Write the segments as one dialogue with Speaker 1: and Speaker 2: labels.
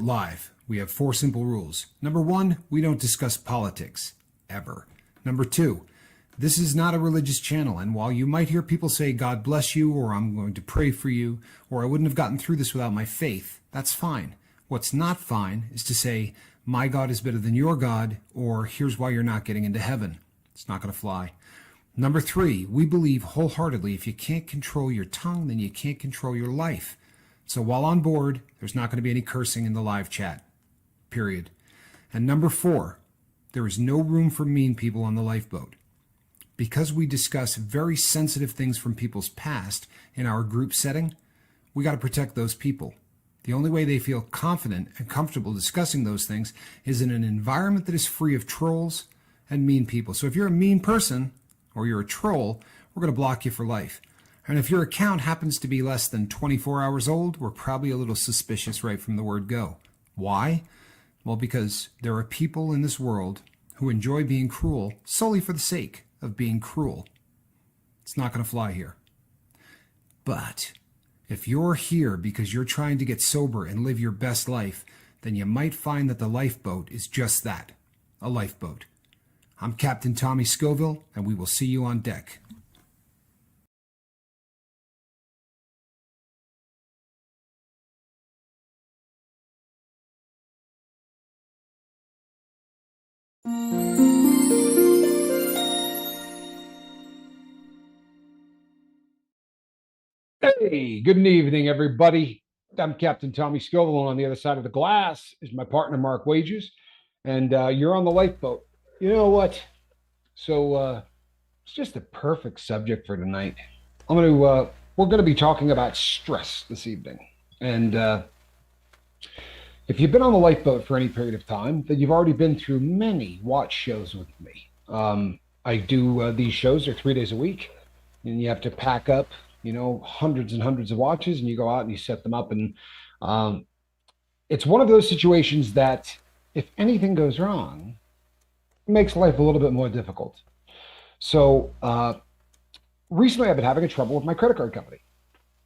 Speaker 1: Lifeboat Live, we have 4 simple rules. Number 1, we don't discuss politics, ever. Number 2, this is not a religious channel, and while you might hear people say, God bless you, or I'm going to pray for you, or I wouldn't have gotten through this without my faith, that's fine. What's not fine is to say, my God is better than your God, or here's why you're not getting into heaven. It's not going to fly. Number 3, we believe wholeheartedly if you can't control your tongue, then you can't control your life. So while on board, there's not going to be any cursing in the live chat, period. And number 4, there is no room for mean people on the lifeboat. Because we discuss very sensitive things from people's past in our group setting, we got to protect those people. The only way they feel confident and comfortable discussing those things is in an environment that is free of trolls and mean people. So if you're a mean person or you're a troll, we're going to block you for life. And if your account happens to be less than 24 hours old, we're probably a little suspicious right from the word go. Why? Well, because there are people in this world who enjoy being cruel solely for the sake of being cruel. It's not going to fly here. But if you're here because you're trying to get sober and live your best life, then you might find that the lifeboat is just that, a lifeboat. I'm Captain Tommy Scoville, and we will see you on deck.
Speaker 2: Hey, good evening, everybody. I'm Captain Tommy Scoville, and on the other side of the glass is my partner, Mark Wages, and you're on the lifeboat. You know what? So it's just a perfect subject for tonight. We're going to be talking about stress this evening, and if you've been on the lifeboat for any period of time, then you've already been through many watch shows with me. I do these shows are 3 days a week, and you have to pack up, hundreds and hundreds of watches, and you go out and you set them up. And it's one of those situations that if anything goes wrong, it makes life a little bit more difficult. So recently I've been having trouble with my credit card company.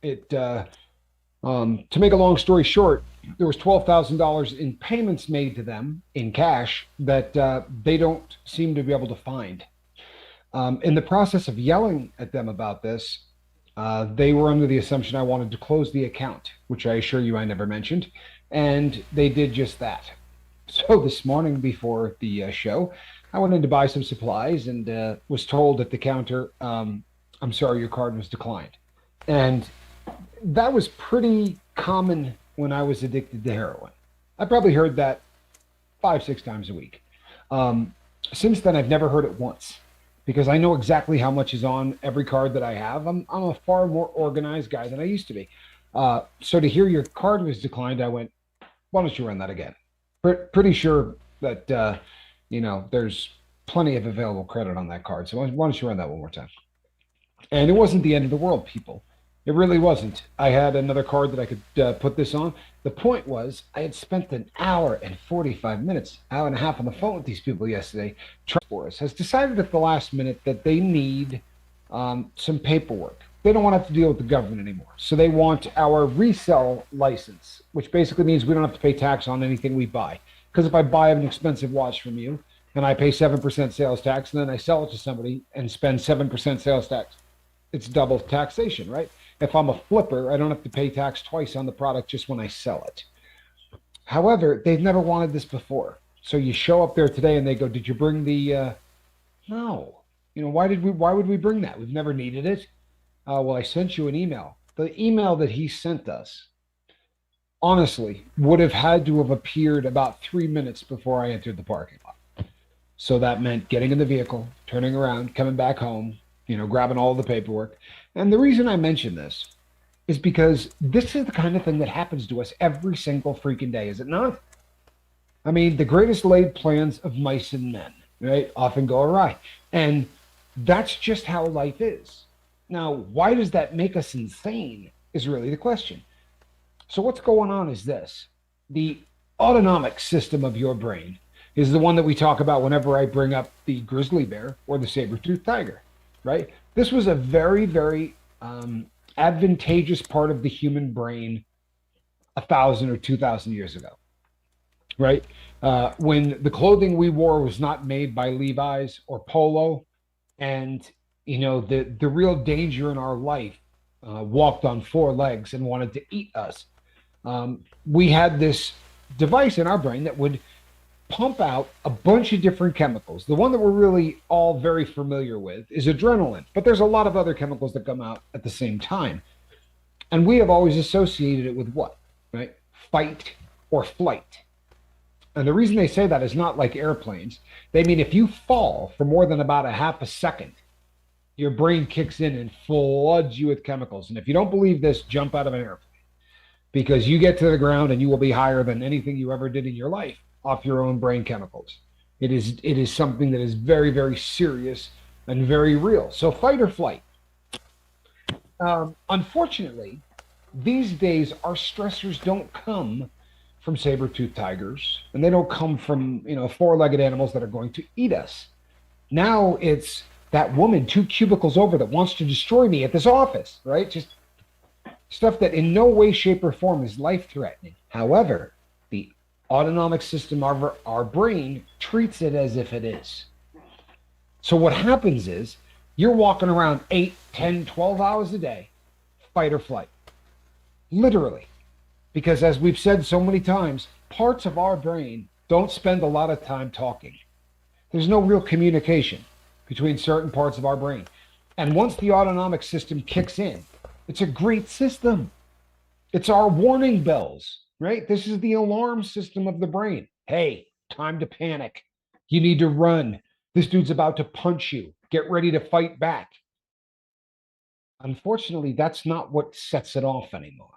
Speaker 2: To make a long story short, there was $12,000 in payments made to them in cash that they don't seem to be able to find. In the process of yelling at them about this, they were under the assumption I wanted to close the account, which I assure you I never mentioned, and they did just that. So this morning before the show, I went in to buy some supplies and was told at the counter, I'm sorry, your card was declined. And that was pretty common when I was addicted to heroin. I probably heard that 5-6 times a week. Since then, I've never heard it once, because I know exactly how much is on every card that I have. I'm a far more organized guy than I used to be. So to hear your card was declined, I went, why don't you run that again? Pretty sure that, there's plenty of available credit on that card. So why don't you run that one more time? And it wasn't the end of the world, people. It really wasn't. I had another card that I could put this on. The point was I had spent an hour and 45 minutes, hour and a half on the phone with these people yesterday. Force has decided at the last minute that they need some paperwork. They don't want to have to deal with the government anymore. So they want our resell license, which basically means we don't have to pay tax on anything we buy. Because if I buy an expensive watch from you and I pay 7% sales tax and then I sell it to somebody and spend 7% sales tax, it's double taxation, right? If I'm a flipper, I don't have to pay tax twice on the product just when I sell it. However, they've never wanted this before. So you show up there today and they go, did you bring the, no. Why would we bring that? We've never needed it. Well, I sent you an email. The email that he sent us, honestly, would have had to have appeared about 3 minutes before I entered the parking lot. So that meant getting in the vehicle, turning around, coming back home, grabbing all the paperwork. And the reason I mention this is because this is the kind of thing that happens to us every single freaking day, is it not? I mean, the greatest laid plans of mice and men, right, often go awry. And that's just how life is. Now, why does that make us insane is really the question. So what's going on is this. The autonomic system of your brain is the one that we talk about whenever I bring up the grizzly bear or the saber-toothed tiger, right? This was a very, very advantageous part of the human brain 1,000 or 2,000 years ago. right? When the clothing we wore was not made by Levi's or Polo, and the real danger in our life walked on four legs and wanted to eat us. We had this device in our brain that would pump out a bunch of different chemicals. The one that we're really all very familiar with is adrenaline, but there's a lot of other chemicals that come out at the same time. And we have always associated it with what, right? Fight or flight. And the reason they say that is not like airplanes. They mean if you fall for more than about a half a second, your brain kicks in and floods you with chemicals. And if you don't believe this, jump out of an airplane, because you get to the ground and you will be higher than anything you ever did in your life off your own brain chemicals. It is something that is very, very serious and very real. So fight or flight. Unfortunately, these days our stressors don't come from saber-toothed tigers, and they don't come from four-legged animals that are going to eat us. Now it's that woman 2 cubicles over that wants to destroy me at this office, right? Just stuff that in no way, shape, or form is life-threatening. However, the autonomic system of our brain treats it as if it is. So what happens is you're walking around 8, 10, 12 hours a day, fight or flight. Literally. Because as we've said so many times, parts of our brain don't spend a lot of time talking. There's no real communication between certain parts of our brain. And once the autonomic system kicks in, it's a great system. It's our warning bells, right? This is the alarm system of the brain. Hey, time to panic. You need to run. This dude's about to punch you. Get ready to fight back. Unfortunately, that's not what sets it off anymore.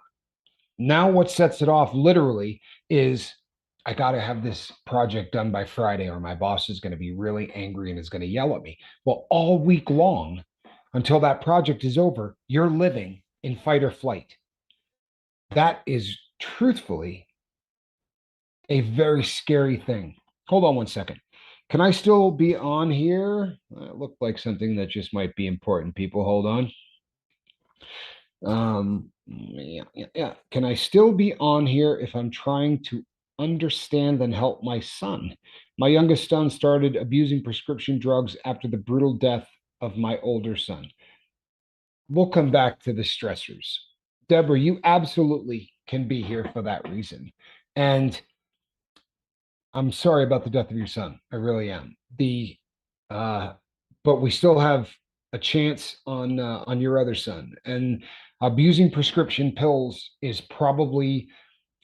Speaker 2: Now what sets it off literally is, I got to have this project done by Friday or my boss is going to be really angry and is going to yell at me. Well, all week long, until that project is over, you're living in fight or flight. That is truthfully a very scary thing. Hold on one second. Can I still be on here? It looked like something that just might be important. People, hold on. Yeah. Can I still be on here if I'm trying to understand and help my son? My youngest son started abusing prescription drugs after the brutal death of my older son. We'll come back to the stressors. Deborah, you absolutely can be here for that reason. And I'm sorry about the death of your son. I really am. But we still have a chance on your other son. And abusing prescription pills is probably,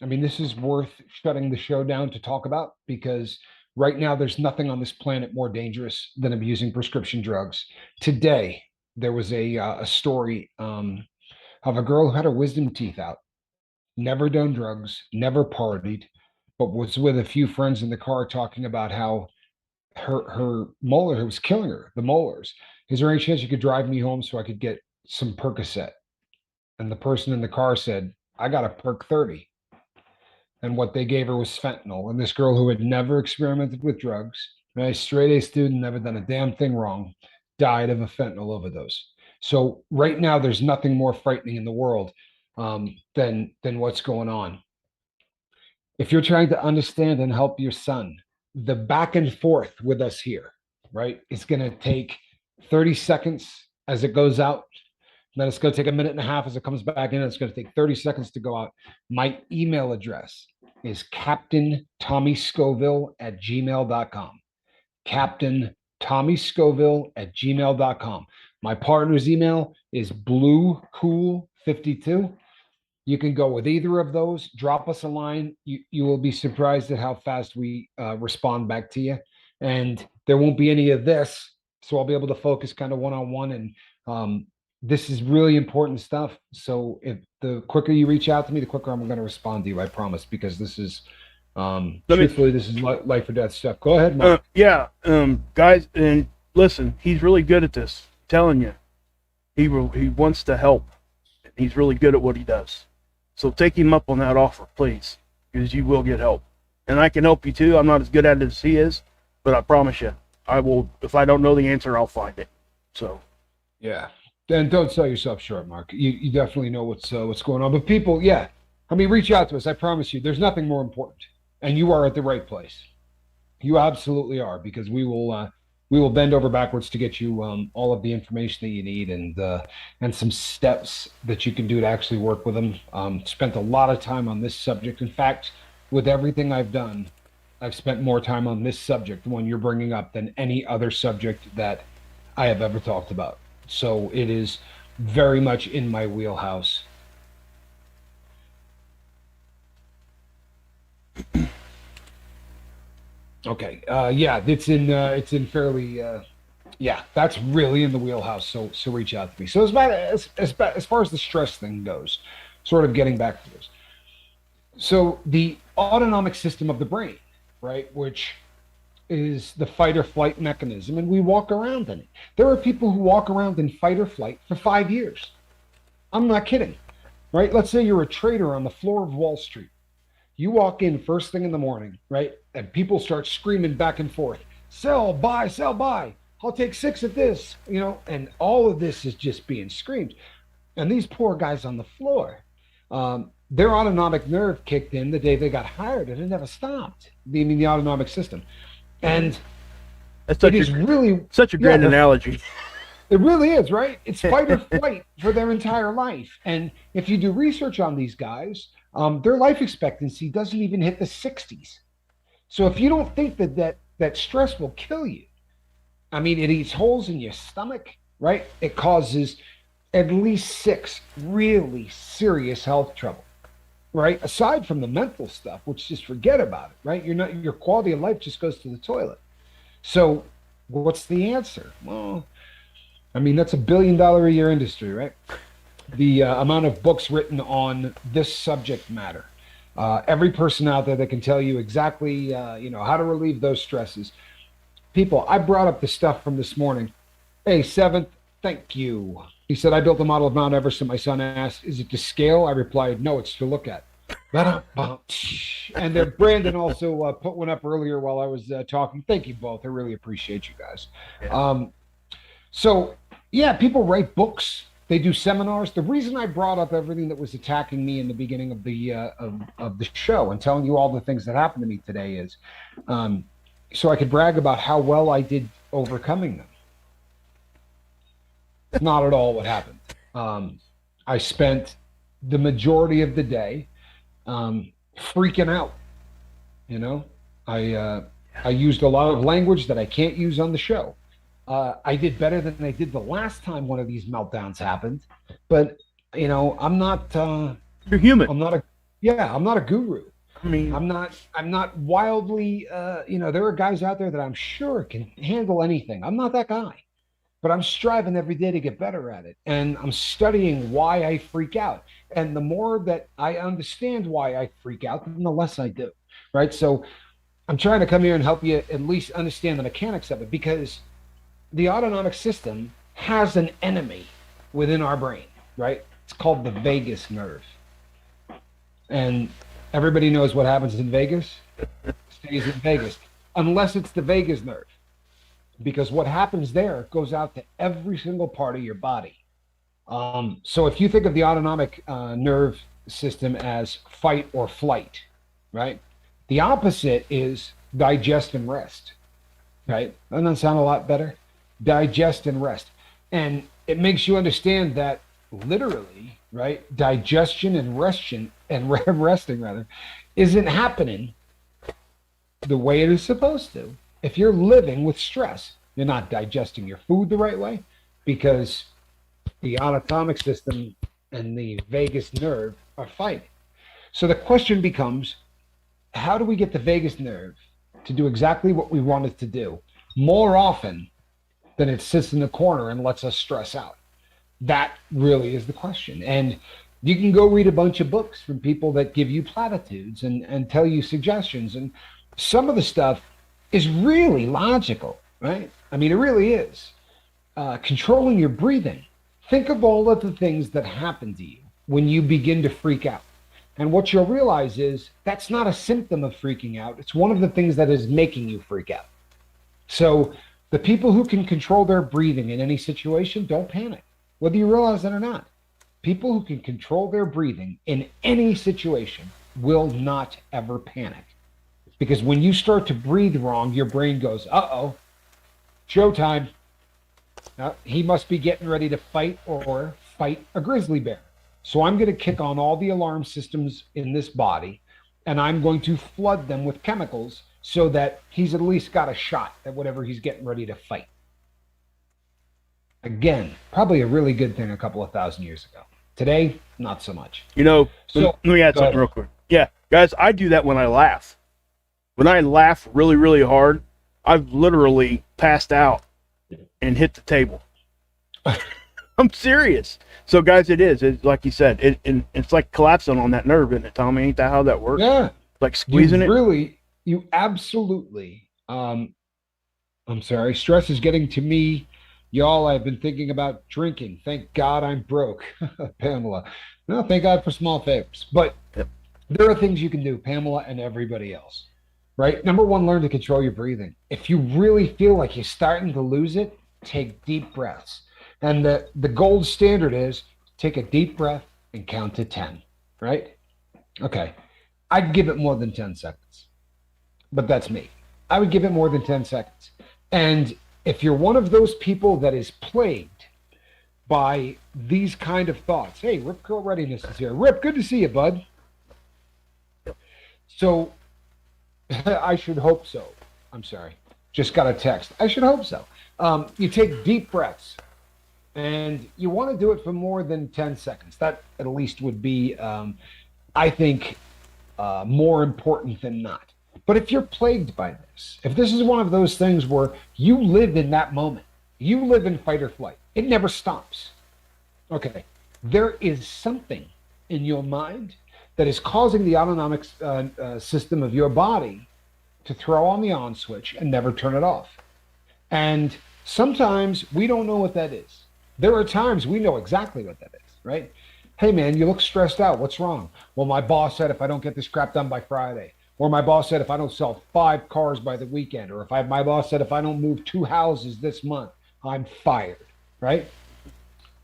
Speaker 2: I mean, this is worth shutting the show down to talk about, because right now there's nothing on this planet more dangerous than abusing prescription drugs. Today, there was a story of a girl who had her wisdom teeth out, never done drugs, never partied, but was with a few friends in the car talking about how her molar was killing her, the molars. Is there any chance you could drive me home so I could get some Percocet? And the person in the car said, I got a Perc 30. And what they gave her was fentanyl. And this girl who had never experimented with drugs, a straight A student, never done a damn thing wrong, died of a fentanyl overdose. So right now, there's nothing more frightening in the world than what's going on. If you're trying to understand and help your son, the back and forth with us here, right? It's going to take 30 seconds as it goes out. Then it's going to take a minute and a half as it comes back in. It's going to take 30 seconds to go out. My email address is captaintommyscoville@gmail.com. captaintommyscoville@gmail.com. My partner's email is bluecool52. You can go with either of those. Drop us a line. You will be surprised at how fast we respond back to you. And there won't be any of this. So I'll be able to focus kind of one-on-one. And this is really important stuff. So if the quicker you reach out to me, the quicker I'm going to respond to you, I promise, because this is truthfully, this is life or death stuff. Go ahead, Mark.
Speaker 3: Guys, and listen, he's really good at this. I'm telling you, he wants to help. He's really good at what he does. So take him up on that offer, please, because you will get help. And I can help you too. I'm not as good at it as he is, but I promise you, I will. If I don't know the answer, I'll find it. So,
Speaker 2: yeah. And don't sell yourself short, Mark. You definitely know what's going on. But people, yeah, I mean, reach out to us. I promise you, there's nothing more important. And you are at the right place. You absolutely are, because we will bend over backwards to get you all of the information that you need, and some steps that you can do to actually work with them. Spent a lot of time on this subject. In fact, with everything I've done, I've spent more time on this subject, the one you're bringing up, than any other subject that I have ever talked about. So it is very much in my wheelhouse. Okay. Yeah, it's in fairly yeah, that's really in the wheelhouse. So reach out to me. So as far as the stress thing goes, sort of getting back to this. So the autonomic system of the brain, right, which is the fight or flight mechanism, and we walk around in it. There are people who walk around in fight or flight for 5 years. I'm not kidding, right? Let's say you're a trader on the floor of Wall Street. You walk in first thing in the morning, right? And people start screaming back and forth, sell, buy, sell, buy. I'll take 6 of this, and all of this is just being screamed. And these poor guys on the floor, their autonomic nerve kicked in the day they got hired, and it never stopped. The autonomic system. And
Speaker 3: That's
Speaker 2: it is really
Speaker 3: such a great analogy.
Speaker 2: it really is, right? It's fight or flight for their entire life. And if you do research on these guys, their life expectancy doesn't even hit the 60s. So if you don't think that stress will kill you, I mean, it eats holes in your stomach, right? It causes at least 6 really serious health trouble, right? Aside from the mental stuff, which just forget about it, right? Your quality of life just goes to the toilet. So what's the answer? Well, I mean, that's $1 billion a year industry, right? The amount of books written on this subject matter. Every person out there that can tell you exactly, how to relieve those stresses. People, I brought up the stuff from this morning. Hey, Seventh, thank you. He said, I built a model of Mount Everest, and my son asked, is it to scale? I replied, no, it's to look at. And then Brandon also put one up earlier while I was talking. Thank you both. I really appreciate you guys.
Speaker 3: Yeah.
Speaker 2: So, yeah, people write books. They do seminars. The reason I brought up everything that was attacking me in the beginning of the show and telling you all the things that happened to me today is so I could brag about how well I did overcoming them. Not at all what happened. I spent the majority of the day freaking out. I used a lot of language that I can't use on the show. I did better than I did the last time one of these meltdowns happened, but I'm not.
Speaker 3: You're human.
Speaker 2: I'm not a guru.
Speaker 3: I mean,
Speaker 2: I'm not wildly. There are guys out there that I'm sure can handle anything. I'm not that guy, but I'm striving every day to get better at it, and I'm studying why I freak out. And the more that I understand why I freak out, the less I do. Right. So I'm trying to come here and help you at least understand the mechanics of it, because the autonomic system has an enemy within our brain, right? It's called the vagus nerve. And everybody knows what happens in Vegas. Stays in Vegas, unless it's the vagus nerve. Because what happens there goes out to every single part of your body. So if you think of the autonomic nerve system as fight or flight, right? The opposite is digest and rest, right? Doesn't that sound a lot better? Digest and rest. And it makes you understand that literally, right, digestion and resting rather isn't happening the way it is supposed to. If you're living with stress, you're not digesting your food the right way, because the autonomic system and the vagus nerve are fighting. So the question becomes, how do we get the vagus nerve to do exactly what we want it to do more often than it sits in the corner and lets us stress out? That really is the question. And you can go read a bunch of books from people that give you platitudes and tell you suggestions. And some of the stuff is really logical, right? I mean, it really is. Controlling your breathing. Think of all of the things that happen to you when you begin to freak out. And what you'll realize is that's not a symptom of freaking out. It's one of the things that is making you freak out. So the people who can control their breathing in any situation don't panic, whether you realize it or not. People who can control their breathing in any situation will not ever panic. Because when you start to breathe wrong, your brain goes, uh-oh, showtime. Now, he must be getting ready to fight or fight a grizzly bear. So I'm going to kick on all the alarm systems in this body, and I'm going to flood them with chemicals so that he's at least got a shot at whatever he's getting ready to fight. Again, probably a really good thing a couple of thousand years ago. Today, not so much.
Speaker 3: You know,
Speaker 2: So,
Speaker 3: let me add
Speaker 2: go
Speaker 3: something
Speaker 2: ahead.
Speaker 3: real quick. Yeah, guys, I do that when I laugh. When I laugh really, really hard, I've literally passed out and hit the table. I'm serious. So, guys, it's like you said, it's like collapsing on that nerve, isn't it, Tommy? Ain't that how that works?
Speaker 2: Yeah.
Speaker 3: Like squeezing it?
Speaker 2: You absolutely, I'm sorry, stress is getting to me. Y'all, I've been thinking about drinking. Thank God I'm broke, Pamela. No, thank God for small favors. But
Speaker 3: Yep.
Speaker 2: there are things you can do, Pamela and everybody else, right? Number one, learn to control your breathing. If you really feel like you're starting to lose it, take deep breaths. And the gold standard is take a deep breath and count to 10, right? Okay. I'd give it more than 10 seconds, but that's me. I would give it more than 10 seconds. And if you're one of those people that is plagued by these kind of thoughts, hey, Rip Curl Readiness is here. Rip, good to see you, bud. So I should hope so. I'm sorry. Just got a text. I should hope so. You take deep breaths and you want to do it for more than 10 seconds. That at least would be, I think, more important than not. But if you're plagued by this, if this is one of those things where you live in that moment, you live in fight or flight, it never stops. Okay, there is something in your mind that is causing the autonomic system of your body to throw on the on switch and never turn it off. And sometimes we don't know what that is. There are times we know exactly what that is, right? Hey man, you look stressed out. What's wrong? Well, my boss said if I don't get this crap done by Friday, or my boss said if I don't sell 5 cars by the weekend, or my boss said if I don't move 2 houses this month, I'm fired, right?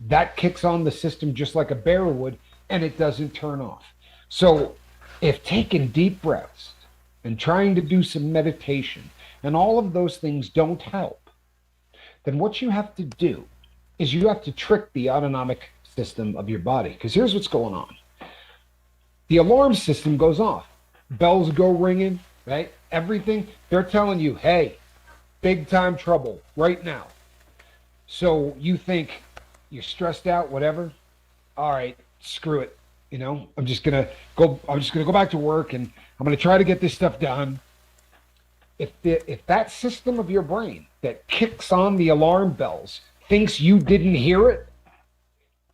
Speaker 2: That kicks on the system just like a bear would, and it doesn't turn off. So if taking deep breaths and trying to do some meditation and all of those things don't help, then what you have to do is you have to trick the autonomic system of your body. Because here's what's going on. The alarm system goes off. Bells go ringing, right? Everything. They're telling you, hey, big time trouble right now. So you think you're stressed out, whatever. All right, screw it. You know, I'm just gonna go back to work and I'm gonna try to get this stuff done. If that system of your brain that kicks on the alarm bells thinks you didn't hear it,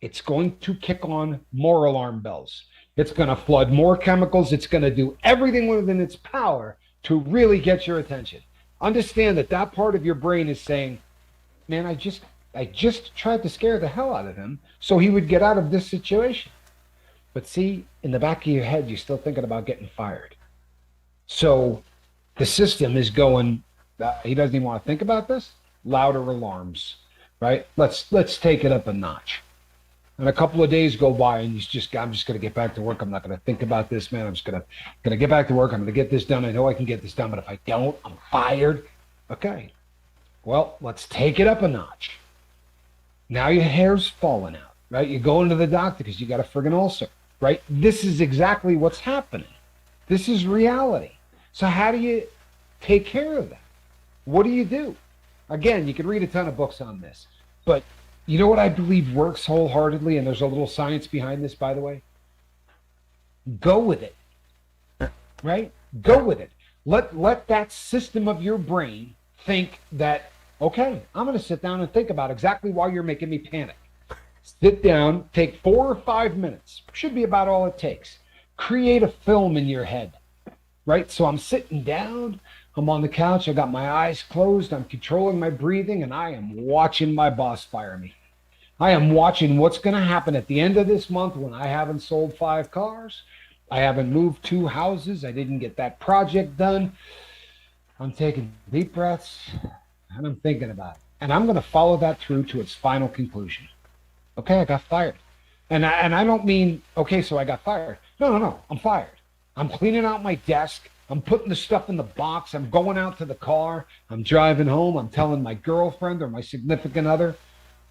Speaker 2: it's going to kick on more alarm bells. It's going to flood more chemicals. It's going to do everything within its power to really get your attention. Understand that part of your brain is saying, man, I just tried to scare the hell out of him so he would get out of this situation. But see, in the back of your head, you're still thinking about getting fired. So the system is going, he doesn't even want to think about this. Louder alarms, right? Let's take it up a notch. And a couple of days go by and I'm just going to get back to work. I'm not going to think about this, man. I'm just going to get back to work. I'm going to get this done. I know I can get this done, but if I don't, I'm fired. Okay. Well, let's take it up a notch. Now your hair's falling out, right? You're going to the doctor because you got a friggin' ulcer, right? This is exactly what's happening. This is reality. So how do you take care of that? What do you do? Again, you can read a ton of books on this, but you know what I believe works wholeheartedly, and there's a little science behind this, by the way? Go with it, right? Go with it. Let that system of your brain think that, okay, I'm going to sit down and think about exactly why you're making me panic. Sit down, take 4 or 5 minutes. Should be about all it takes. Create a film in your head, right? So I'm sitting down. I'm on the couch. I got my eyes closed. I'm controlling my breathing, and I am watching my boss fire me. I am watching what's going to happen at the end of this month when I haven't sold 5 cars. I haven't moved 2 houses. I didn't get that project done. I'm taking deep breaths, and I'm thinking about it. And I'm going to follow that through to its final conclusion. Okay, I got fired. And I don't mean, okay, so I got fired. No, I'm fired. I'm cleaning out my desk. I'm putting the stuff in the box. I'm going out to the car. I'm driving home. I'm telling my girlfriend or my significant other,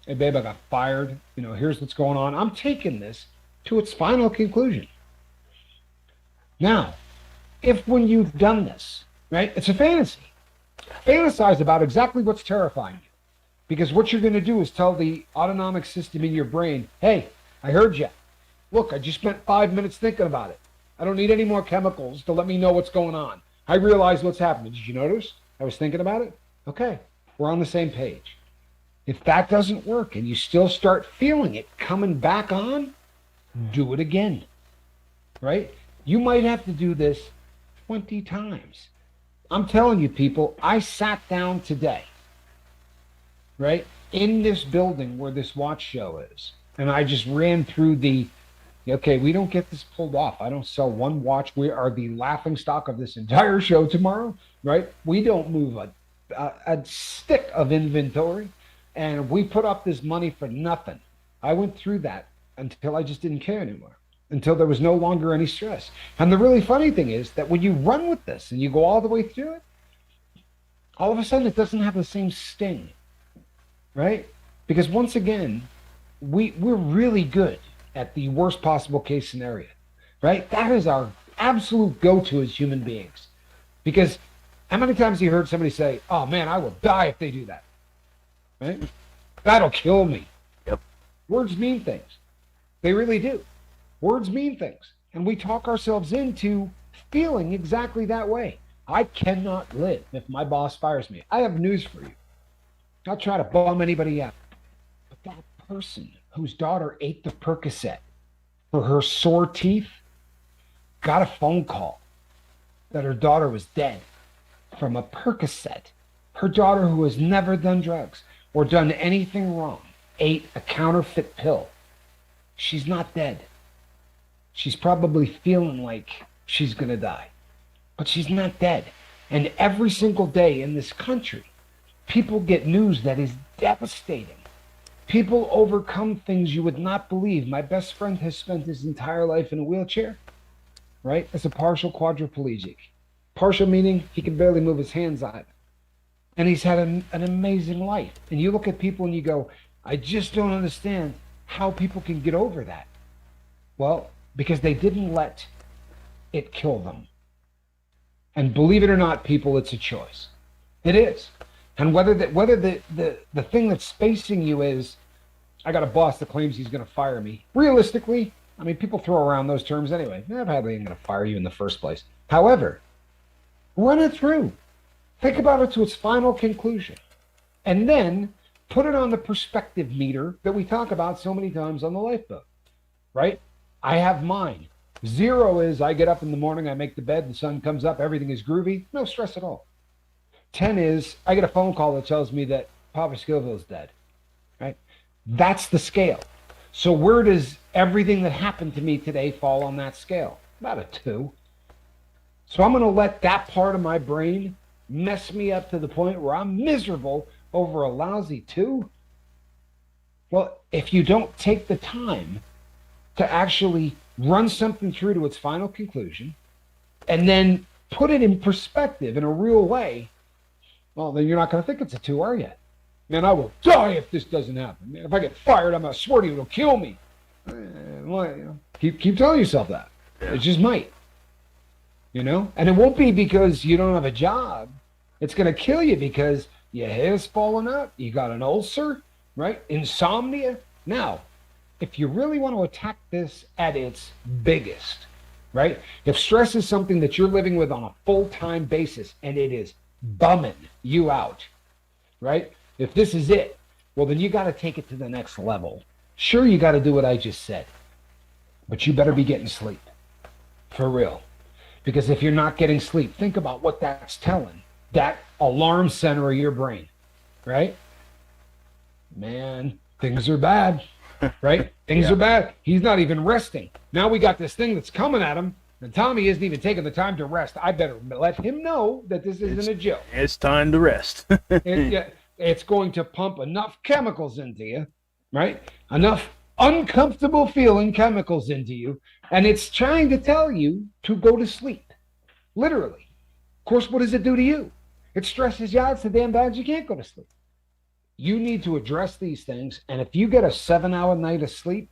Speaker 2: hey, babe, I got fired. You know, here's what's going on. I'm taking this to its final conclusion. Now, if when you've done this, right, it's a fantasy. Fantasize about exactly what's terrifying you. Because what you're going to do is tell the autonomic system in your brain, hey, I heard you. Look, I just spent 5 minutes thinking about it. I don't need any more chemicals to let me know what's going on. I realize what's happening. Did you notice? I was thinking about it. Okay, we're on the same page. If that doesn't work and you still start feeling it coming back on, do it again, right? You might have to do this 20 times. I'm telling you, people, I sat down today, right, in this building where this watch show is, and I just ran through okay, we don't get this pulled off. I don't sell one watch. We are the laughing stock of this entire show tomorrow, right? We don't move a stick of inventory, and we put up this money for nothing. I went through that until I just didn't care anymore, until there was no longer any stress. And the really funny thing is that when you run with this and you go all the way through it, all of a sudden it doesn't have the same sting, right? Because once again, we're really good at the worst possible case scenario, right? That is our absolute go-to as human beings. Because how many times have you heard somebody say, oh man, I will die if they do that, right? That'll kill me.
Speaker 3: Yep.
Speaker 2: Words mean things. They really do. Words mean things. And we talk ourselves into feeling exactly that way. I cannot live if my boss fires me. I have news for you. I'll try to bum anybody out. But that person whose daughter ate the Percocet for her sore teeth got a phone call that her daughter was dead from a Percocet. Her daughter, who has never done drugs or done anything wrong, ate a counterfeit pill. She's not dead. She's probably feeling like she's going to die, but she's not dead. And every single day in this country, people get news that is devastating. People overcome things you would not believe. My best friend has spent his entire life in a wheelchair, right? As a partial quadriplegic. Partial meaning he can barely move his hands on it. And he's had an amazing life. And you look at people and you go, I just don't understand how people can get over that. Well, because they didn't let it kill them. And believe it or not, people, it's a choice. It is. And whether the thing that's facing you is, I got a boss that claims he's going to fire me. Realistically, I mean, people throw around those terms anyway. I'm probably going to fire you in the first place. However, run it through. Think about it to its final conclusion. And then put it on the perspective meter that we talk about so many times on the lifeboat, right? I have mine. 0 is I get up in the morning, I make the bed, the sun comes up, everything is groovy, no stress at all. 10 is I get a phone call that tells me that Papa Scoville is dead, right? That's the scale. So where does everything that happened to me today fall on that scale? About a 2. So I'm going to let that part of my brain mess me up to the point where I'm miserable over a lousy 2. Well, if you don't take the time to actually run something through to its final conclusion and then put it in perspective in a real way, well, then you're not going to think it's a 2, are you? Man, I will die if this doesn't happen. Man, if I get fired, I'm going to swear to you, it'll kill me. Well, you know, keep telling yourself that. It just might. You know? And it won't be because you don't have a job. It's going to kill you because your hair's falling out, you got an ulcer, right? Insomnia. Now, if you really want to attack this at its biggest, right? If stress is something that you're living with on a full-time basis and it is bumming you out, right? If this is it, well, then you got to take it to the next level. Sure, you got to do what I just said, but you better be getting sleep. For real. Because if you're not getting sleep, think about what that's telling. That alarm center of your brain, right? Man, things are bad, right? Things are bad. He's not even resting. Now we got this thing that's coming at him, and Tommy isn't even taking the time to rest. I better let him know that this isn't a joke.
Speaker 3: It's time to rest.
Speaker 2: It's going to pump enough chemicals into you, right? Enough uncomfortable feeling chemicals into you, and it's trying to tell you to go to sleep. Literally. Of course, what does it do to you? It stresses you out so damn bad you can't go to sleep. You need to address these things. And if you get a 7-hour night of sleep,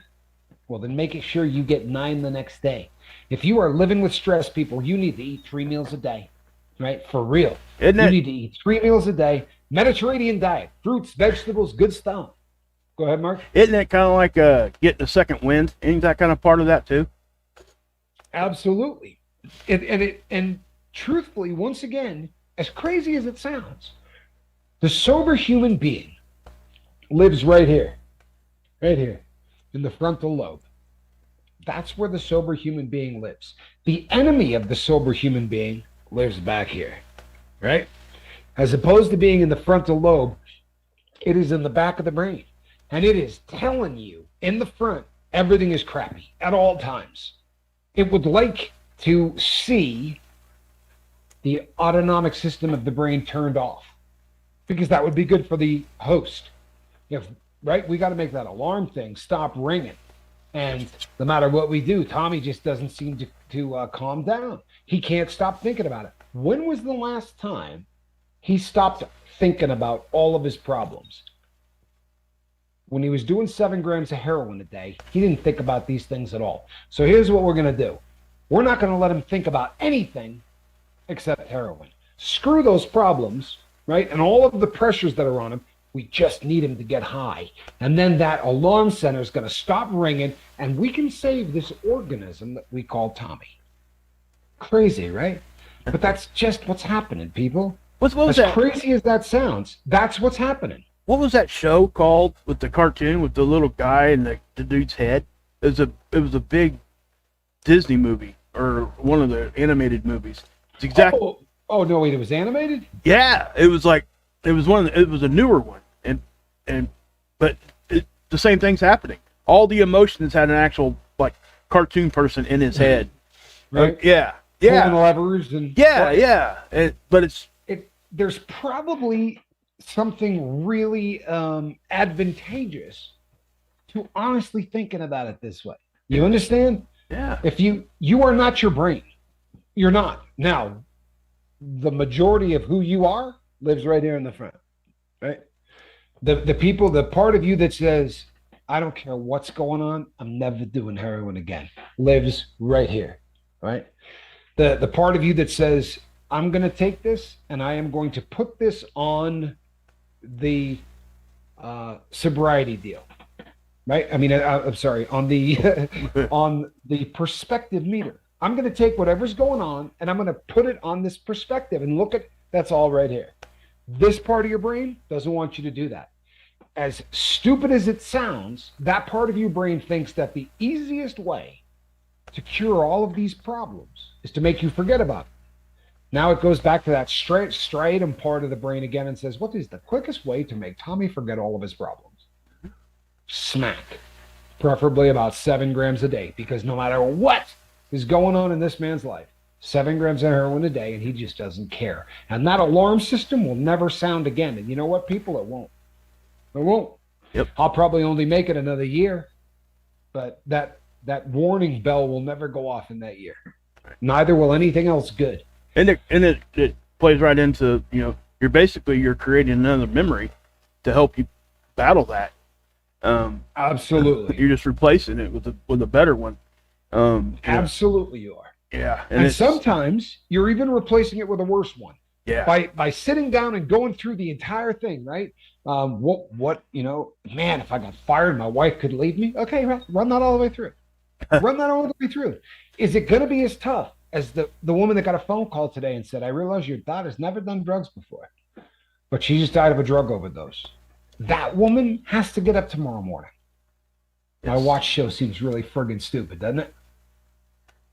Speaker 2: well, then make sure you get 9 the next day. If you are living with stress, people, you need to eat 3 meals a day, right? For real. You need to eat 3 meals a day. Mediterranean diet, fruits, vegetables, good stuff. Go ahead, Mark.
Speaker 3: Isn't it kind of like getting a second wind? Ain't that kind of part of that too?
Speaker 2: Absolutely. And truthfully, once again, as crazy as it sounds, the sober human being lives right here in the frontal lobe. That's where the sober human being lives. The enemy of the sober human being lives back here, right? As opposed to being in the frontal lobe, it is in the back of the brain. And it is telling you in the front, everything is crappy at all times. It would like to see the autonomic system of the brain turned off, because that would be good for the host. Right? We got to make that alarm thing stop ringing. And no matter what we do, Tommy just doesn't seem to calm down. He can't stop thinking about it. When was the last time he stopped thinking about all of his problems? When he was doing 7 grams of heroin a day, he didn't think about these things at all. So here's what we're going to do. We're not going to let him think about anything except heroin. Screw those problems, right? And all of the pressures that are on him. We just need him to get high. And then that alarm center is going to stop ringing, and we can save this organism that we call Tommy. Crazy, right? But that's just what's happening, people.
Speaker 3: What was
Speaker 2: as
Speaker 3: that?
Speaker 2: Crazy as that sounds, that's what's happening.
Speaker 3: What was that show called with the cartoon with the little guy and the dude's head? It was a big Disney movie or one of the animated movies. It's exactly.
Speaker 2: Oh no, wait, it was animated?
Speaker 3: Yeah, it was a newer one, but the same thing's happening. All the emotions had an actual like cartoon person in his head.
Speaker 2: Right?
Speaker 3: Yeah.
Speaker 2: Pulling levers and there's probably something really advantageous to honestly thinking about it this way. You understand?
Speaker 3: Yeah.
Speaker 2: If you are not your brain, you're not. Now, the majority of who you are lives right here in the front, right? The part of you that says, I don't care what's going on, I'm never doing heroin again, lives right here, right? The part of you that says, I'm going to take this and I am going to put this on the sobriety deal, right? I mean, I'm sorry, on the on the perspective meter. I'm going to take whatever's going on and I'm going to put it on this perspective and look at that's all right here. This part of your brain doesn't want you to do that. As stupid as it sounds, that part of your brain thinks that the easiest way to cure all of these problems is to make you forget about it. Now it goes back to that striatum part of the brain again and says, what is the quickest way to make Tommy forget all of his problems? Smack. Preferably about 7 grams a day, because no matter what is going on in this man's life, 7 grams of heroin a day, and he just doesn't care. And that alarm system will never sound again. And you know what, people? It won't. It won't.
Speaker 3: Yep.
Speaker 2: I'll probably only make it another year, but that warning bell will never go off in that year. Neither will anything else good.
Speaker 3: And it plays right into, you're creating another memory to help you battle that.
Speaker 2: Absolutely.
Speaker 3: You're just replacing it with a better one.
Speaker 2: Absolutely you are.
Speaker 3: Yeah.
Speaker 2: And sometimes you're even replacing it with a worse one.
Speaker 3: Yeah.
Speaker 2: By sitting down and going through the entire thing, right? Man, if I got fired, my wife could leave me. Okay, run that all the way through. Run that all the way through. Is it going to be as tough as the woman that got a phone call today and said, I realize your daughter's never done drugs before, but she just died of a drug overdose? That woman has to get up tomorrow morning. Yes. My watch show seems really friggin' stupid, doesn't it?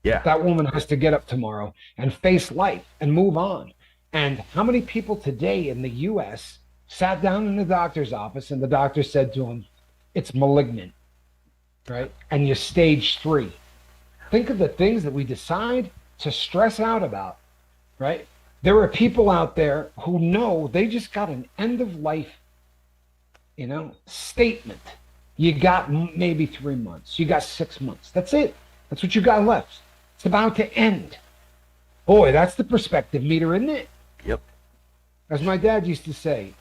Speaker 3: Yeah.
Speaker 2: That woman has to get up tomorrow and face life and move on. And how many people today in the U.S. sat down in the doctor's office and the doctor said to him, it's malignant, right? And you're stage 3. Think of the things that we decide to stress out about, right? There are people out there who know they just got an end of life, statement. You got maybe 3 months. You got 6 months. That's it. That's what you got left. It's about to end. Boy, that's the perspective meter, isn't it?
Speaker 3: Yep.
Speaker 2: As my dad used to say,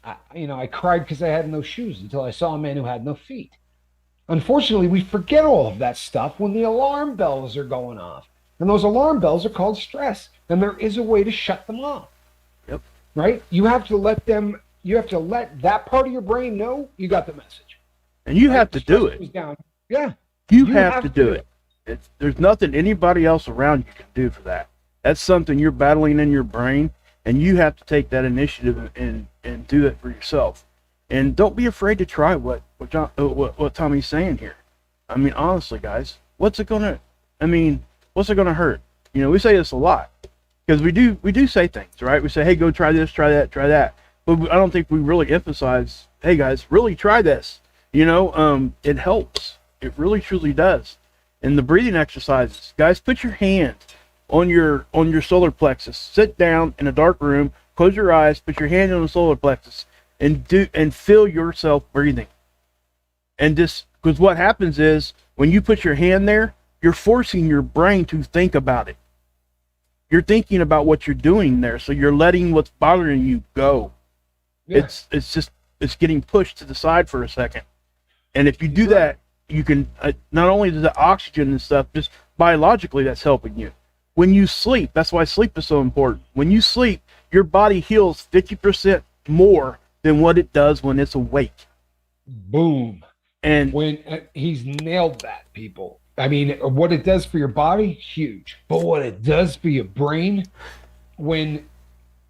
Speaker 2: I cried because I had no shoes until I saw a man who had no feet. Unfortunately, we forget all of that stuff when the alarm bells are going off. And those alarm bells are called stress. And there is a way to shut them off.
Speaker 3: Yep.
Speaker 2: Right? You have to let that part of your brain know you got the message.
Speaker 3: And you
Speaker 2: Right?
Speaker 3: have to do
Speaker 2: Stress
Speaker 3: it.
Speaker 2: goes down. Yeah.
Speaker 3: You have to do it. There's nothing anybody else around you can do for that. That's something you're battling in your brain, and you have to take that initiative and do it for yourself. And don't be afraid to try what Tommy's saying here. I mean, honestly, guys, what's it gonna hurt? You know, we say this a lot because we do say things, right? We say, hey, go try this, try that, try that. But I don't think we really emphasize, hey guys, really try this. You know, it helps. It really truly does. And the breathing exercises, guys, put your hand on your solar plexus. Sit down in a dark room, close your eyes, put your hand on the solar plexus, and feel yourself breathing. And because what happens is when you put your hand there, you're forcing your brain to think about it. You're thinking about what you're doing there, so you're letting what's bothering you go. Yeah. It's getting pushed to the side for a second. And if you do that, you can not only does the oxygen and stuff, just biologically that's helping you. When you sleep, that's why sleep is so important. When you sleep, your body heals 50% more than what it does when it's awake.
Speaker 2: Boom. And when he's nailed that, people. I mean, what it does for your body, huge. But what it does for your brain,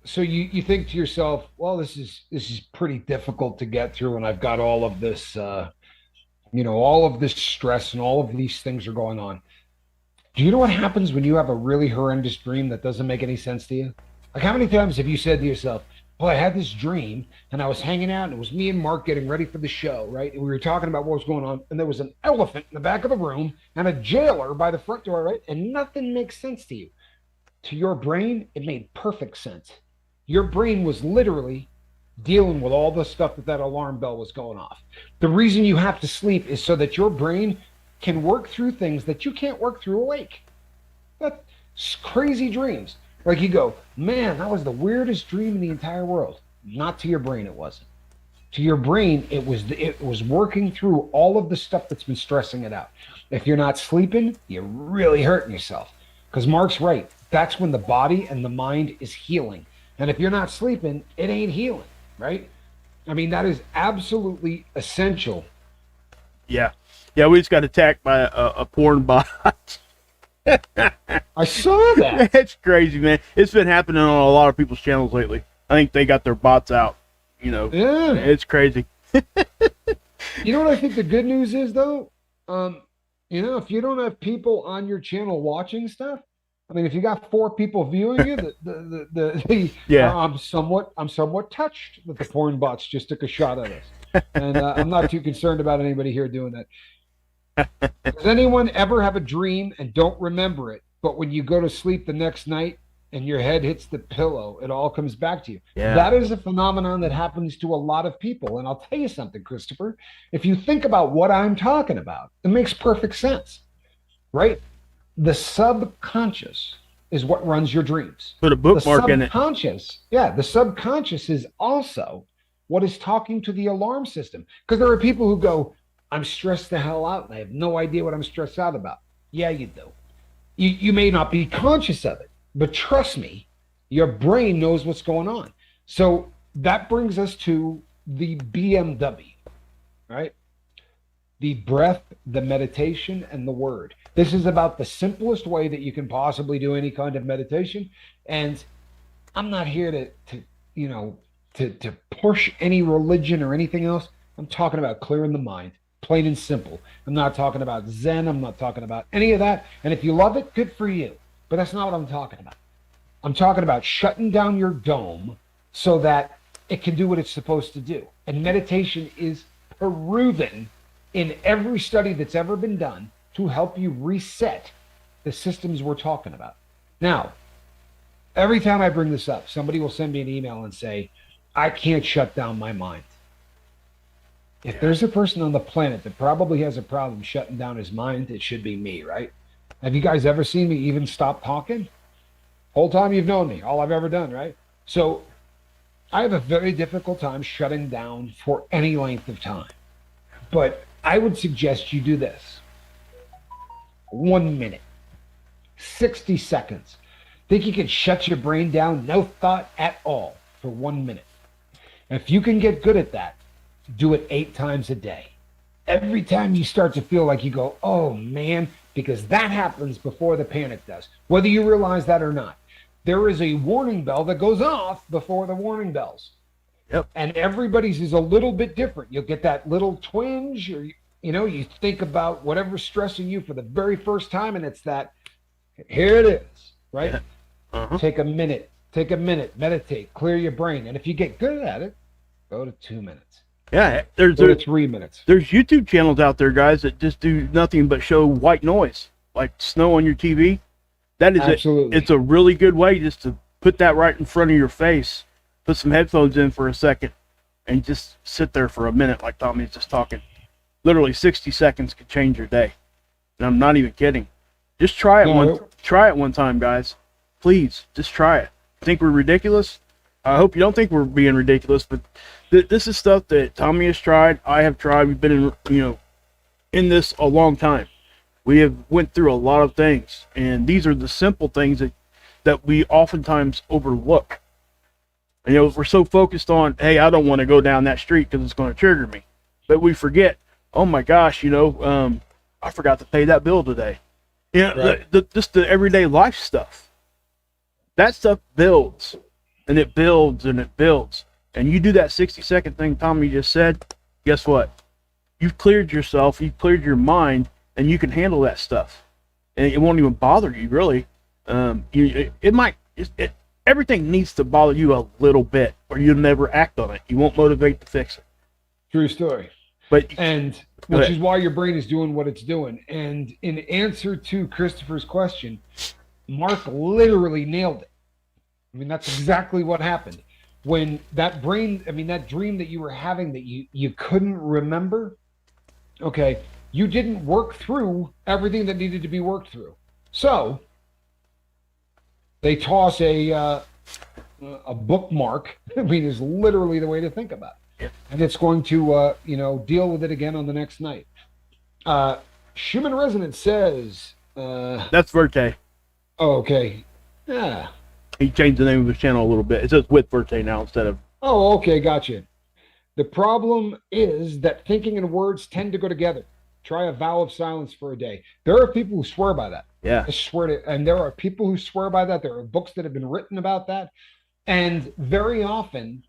Speaker 2: so you think to yourself, well, this is pretty difficult to get through, and I've got all of this all of this stress and all of these things are going on. Do you know what happens when you have a really horrendous dream that doesn't make any sense to you? Like, how many times have you said to yourself, well, I had this dream and I was hanging out and it was me and Mark getting ready for the show, right? And we were talking about what was going on, and there was an elephant in the back of the room and a jailer by the front door, right? And nothing makes sense to you. To your brain, it made perfect sense. Your brain was literally dealing with all the stuff that alarm bell was going off. The reason you have to sleep is so that your brain can work through things that you can't work through awake. That's crazy dreams. Like you go, man, that was the weirdest dream in the entire world. Not to your brain, it wasn't. To your brain, it was working through all of the stuff that's been stressing it out. If you're not sleeping, you're really hurting yourself. Because Mark's right. That's when the body and the mind is healing. And if you're not sleeping, it ain't healing. Right? I mean, that is absolutely essential.
Speaker 3: Yeah. Yeah, we just got attacked by a porn bot.
Speaker 2: I saw that.
Speaker 3: It's crazy, man. It's been happening on a lot of people's channels lately. I think they got their bots out. You know,
Speaker 2: yeah.
Speaker 3: It's crazy.
Speaker 2: You know what I think the good news is, though? If you don't have people on your channel watching stuff, I mean, if you got 4 people viewing you,
Speaker 3: yeah,
Speaker 2: I'm somewhat touched that the porn bots just took a shot at us, and I'm not too concerned about anybody here doing that. Does anyone ever have a dream and don't remember it, but when you go to sleep the next night and your head hits the pillow, it all comes back to you?
Speaker 3: Yeah.
Speaker 2: That is a phenomenon that happens to a lot of people, and I'll tell you something, Christopher. If you think about what I'm talking about, it makes perfect sense, right? The subconscious is what runs your dreams.
Speaker 3: Put a bookmark in it.
Speaker 2: The subconscious is also what is talking to the alarm system. Because there are people who go, I'm stressed the hell out and I have no idea what I'm stressed out about. Yeah, you do. You may not be conscious of it, but trust me, your brain knows what's going on. So that brings us to the BMW, right? The breath, the meditation, and the word. This is about the simplest way that you can possibly do any kind of meditation. And I'm not here to push any religion or anything else. I'm talking about clearing the mind, plain and simple. I'm not talking about Zen. I'm not talking about any of that. And if you love it, good for you. But that's not what I'm talking about. I'm talking about shutting down your dome so that it can do what it's supposed to do. And meditation is proven in every study that's ever been done to help you reset the systems we're talking about. Now, every time I bring this up, somebody will send me an email and say, I can't shut down my mind. If there's a person on the planet that probably has a problem shutting down his mind, it should be me, right? Have you guys ever seen me even stop talking? Whole time you've known me, all I've ever done, right? So I have a very difficult time shutting down for any length of time. But I would suggest you do this. 1 minute, 60 seconds. Think you can shut your brain down, no thought at all, for 1 minute. And if you can get good at that, do it 8 times a day. Every time you start to feel like you go, oh man, because that happens before the panic does, whether you realize that or not. There is a warning bell that goes off before the warning bells.
Speaker 3: Yep.
Speaker 2: And everybody's is a little bit different. You'll get that little twinge, or you think about whatever's stressing you for the very first time, and it's that, here it is, right?
Speaker 3: Yeah. Uh-huh.
Speaker 2: Take a minute, meditate, clear your brain. And if you get good at it, go to 2 minutes.
Speaker 3: Yeah,
Speaker 2: Go to 3 minutes.
Speaker 3: there's YouTube channels out there, guys, that just do nothing but show white noise, like snow on your TV. That is
Speaker 2: Absolutely.
Speaker 3: It's a really good way just to put that right in front of your face, put some headphones in for a second, and just sit there for a minute like Tommy's just talking. Literally 60 seconds could change your day. And I'm not even kidding. Just try it try it one time, guys. Please, just try it. Think we're ridiculous? I hope you don't think we're being ridiculous, but this is stuff that Tommy has tried. I have tried. We've been in this a long time. We have went through a lot of things, and these are the simple things that we oftentimes overlook. We're so focused on, hey, I don't want to go down that street because it's going to trigger me, but we forget, oh my gosh, I forgot to pay that bill today.
Speaker 2: Right.
Speaker 3: Just the everyday life stuff. That stuff builds, and it builds, and it builds. And you do that 60-second thing Tommy just said, guess what? You've cleared yourself, you've cleared your mind, and you can handle that stuff. And it won't even bother you, really. Everything needs to bother you a little bit, or you'll never act on it. You won't motivate to fix it.
Speaker 2: True story.
Speaker 3: But
Speaker 2: Which is why your brain is doing what it's doing. And in answer to Christopher's question, Mark literally nailed it. I mean, that's exactly what happened. When that dream that you were having that you couldn't remember, okay, you didn't work through everything that needed to be worked through. So they toss a bookmark. I mean, is literally the way to think about it.
Speaker 3: Yep.
Speaker 2: And it's going to deal with it again on the next night. Schumann Resonance says
Speaker 3: that's Verte.
Speaker 2: oh, okay. Yeah.
Speaker 3: He changed the name of his channel a little bit. It says with Verte now instead of.
Speaker 2: Oh, okay, gotcha. The problem is that thinking and words tend to go together. Try a vow of silence for a day. There are people who swear by that.
Speaker 3: Yeah.
Speaker 2: I swear to, and there are people who swear by that. There are books that have been written about that. And very often,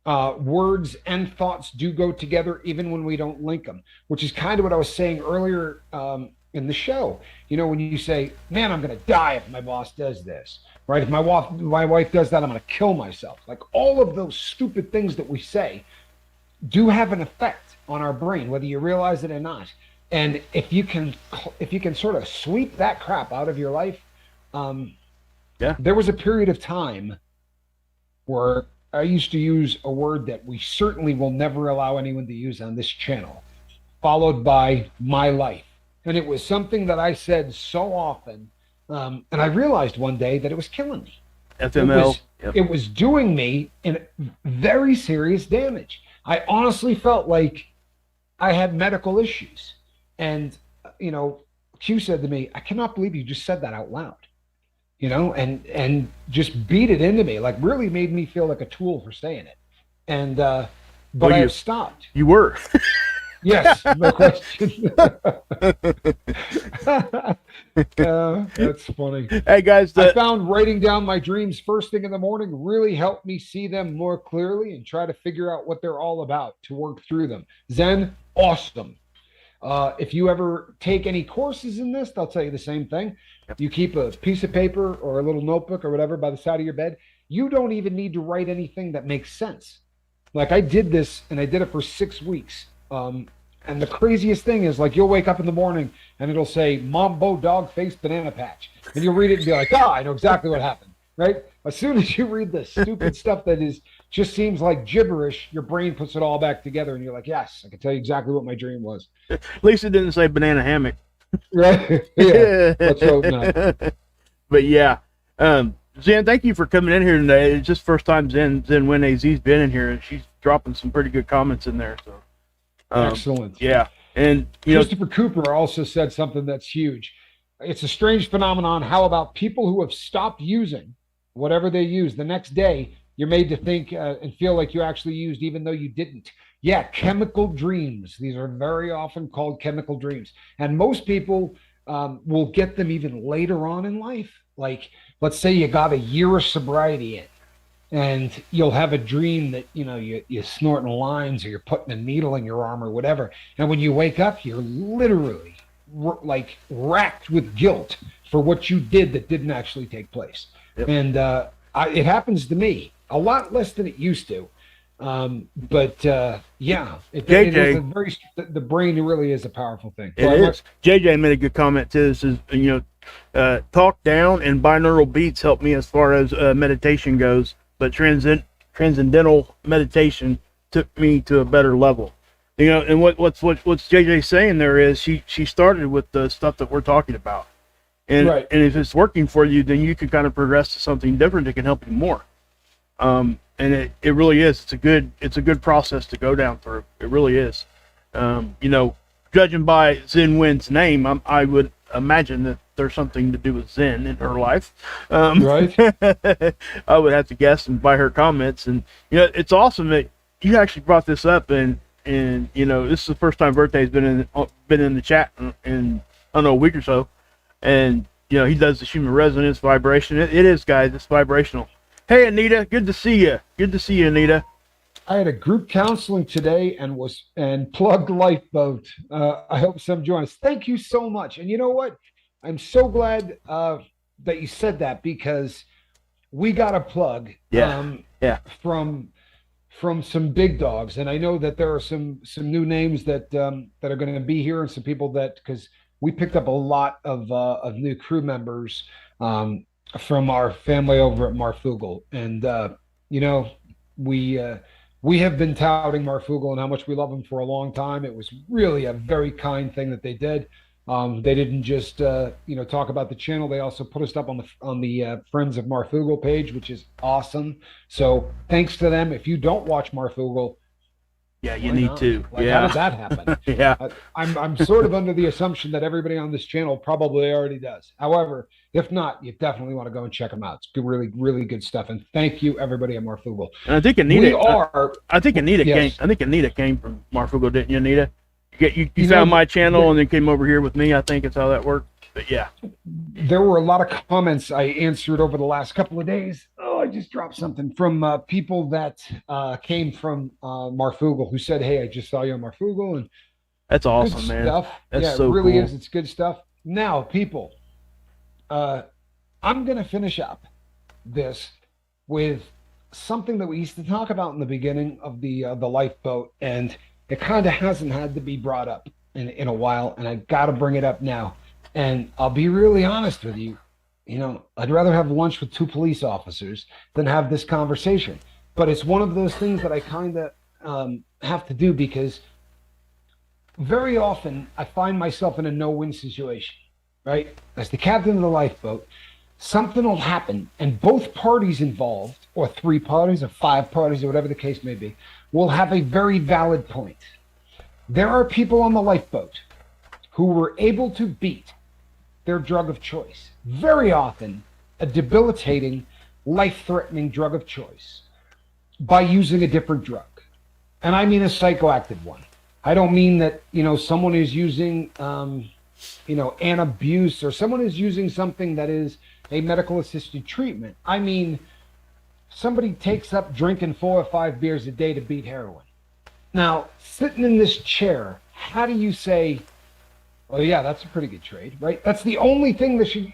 Speaker 2: words and thoughts do go together even when we don't link them, which is kind of what I was saying earlier in the show. When you say, man, I'm going to die if my boss does this, right? If my wife does that, I'm going to kill myself. Like all of those stupid things that we say do have an effect on our brain, whether you realize it or not. And if you can sort of sweep that crap out of your life, there was a period of time where I used to use a word that we certainly will never allow anyone to use on this channel, followed by my life. And it was something that I said so often, and I realized one day that it was killing me.
Speaker 3: FML.
Speaker 2: It was doing me in very serious damage. I honestly felt like I had medical issues. And, Q said to me, I cannot believe you just said that out loud, and just beat it into me, like really made me feel like a tool for saying it. And, but I have stopped.
Speaker 3: You were.
Speaker 2: Yes, no question. That's funny.
Speaker 3: Hey guys,
Speaker 2: I found writing down my dreams first thing in the morning really helped me see them more clearly and try to figure out what they're all about to work through them. Zen, awesome. If you ever take any courses in this, they'll tell you the same thing. You keep a piece of paper or a little notebook or whatever by the side of your bed. You don't even need to write anything that makes sense. Like I did this and I did it for 6 weeks. And the craziest thing is, like, you'll wake up in the morning and it'll say Mambo Dog Face Banana Patch. And you'll read it and be like, I know exactly what happened, right? As soon as you read the stupid stuff that just seems like gibberish, your brain puts it all back together and you're like, yes, I can tell you exactly what my dream was.
Speaker 3: At least it didn't say banana hammock.
Speaker 2: Right? Yeah. Let's hope not.
Speaker 3: But yeah, Zen, thank you for coming in here today. It's just first time Zen Win AZ's been in here, and she's dropping some pretty good comments in there. So
Speaker 2: Excellent.
Speaker 3: yeah, and
Speaker 2: Christopher Cooper also said something that's huge. It's a strange phenomenon. How about people who have stopped using whatever they use the next day? You're made to think and feel like you actually used, even though you didn't. Yeah, chemical dreams. These are very often called chemical dreams, and most people will get them even later on in life. Like, let's say you got a year of sobriety in, and you'll have a dream that you're snorting lines or you're putting a needle in your arm or whatever, and when you wake up you're literally like racked with guilt for what you did that didn't actually take place. Yep. And it happens to me a lot less than it used to, but yeah, it is a very, the brain really is a powerful thing.
Speaker 3: It is. JJ made a good comment too. This is, talk down and binaural beats help me as far as meditation goes, but transcendental meditation took me to a better level. And what's JJ saying there is she started with the stuff that we're talking about, and
Speaker 2: right.
Speaker 3: And if it's working for you, then you can kind of progress to something different that can help you more. And it really is. It's a good process to go down through. It really is. Judging by Zen Win's name, I would imagine that there's something to do with Zen in her life.
Speaker 2: Right.
Speaker 3: I would have to guess, and by her comments, and it's awesome that you actually brought this up, and this is the first time Birthday's been in the chat in I don't know, a week or so, and he does the human resonance vibration. It is, guys. It's vibrational. Hey, Anita, good to see you. Good to see you, Anita.
Speaker 2: I had a group counseling today and plugged Lifeboat. I hope some join us. Thank you so much. And you know what? I'm so glad that you said that, because we got a plug from some big dogs, and I know that there are some new names that are going to be here, and some people that, because we picked up a lot of new crew members from our family over at Marfugel, and we have been touting Marfugel and how much we love them for a long time. It was really a very kind thing that they did. They didn't just talk about the channel. They also put us up on the Friends of Marfugel page, which is awesome. So thanks to them. If you don't watch Marfugel,
Speaker 3: yeah, you need to.
Speaker 2: How did that happen?
Speaker 3: Yeah,
Speaker 2: I'm sort of under the assumption that everybody on this channel probably already does. However, if not, you definitely want to go and check them out. It's good, really, really good stuff. And thank you, everybody at Marfugel.
Speaker 3: And I think Anita. I think Anita
Speaker 2: yes.
Speaker 3: came. I think Anita came from Marfugel, didn't you, Anita? You found my channel and then came over here with me. I think it's how that worked. But yeah,
Speaker 2: there were a lot of comments I answered over the last couple of days. Oh, I just dropped something from people that came from Marfugel, who said, "Hey, I just saw you on Marfugel," and
Speaker 3: that's awesome, man.
Speaker 2: Stuff.
Speaker 3: That's so
Speaker 2: it really
Speaker 3: cool.
Speaker 2: is. It's good stuff. Now, people, I'm gonna finish up this with something that we used to talk about in the beginning of the Lifeboat, and it kind of hasn't had to be brought up in a while, and I got to bring it up now. And I'll be really honest with you. I'd rather have lunch with 2 police officers than have this conversation. But it's one of those things that I kind of have to do, because very often I find myself in a no-win situation, right? As the captain of the Lifeboat, something will happen, and both parties involved, or 3 parties, or 5 parties, or whatever the case may be, will have a very valid point. There are people on the Lifeboat who were able to beat their drug of choice, very often a debilitating, life-threatening drug of choice, by using a different drug. And I mean a psychoactive one. I don't mean that, someone is using, anabuse, or someone is using something that is a medical assisted treatment. I mean, somebody takes up drinking 4 or 5 beers a day to beat heroin. Now, sitting in this chair, how do you say, oh yeah, that's a pretty good trade, right? That's the only thing that should,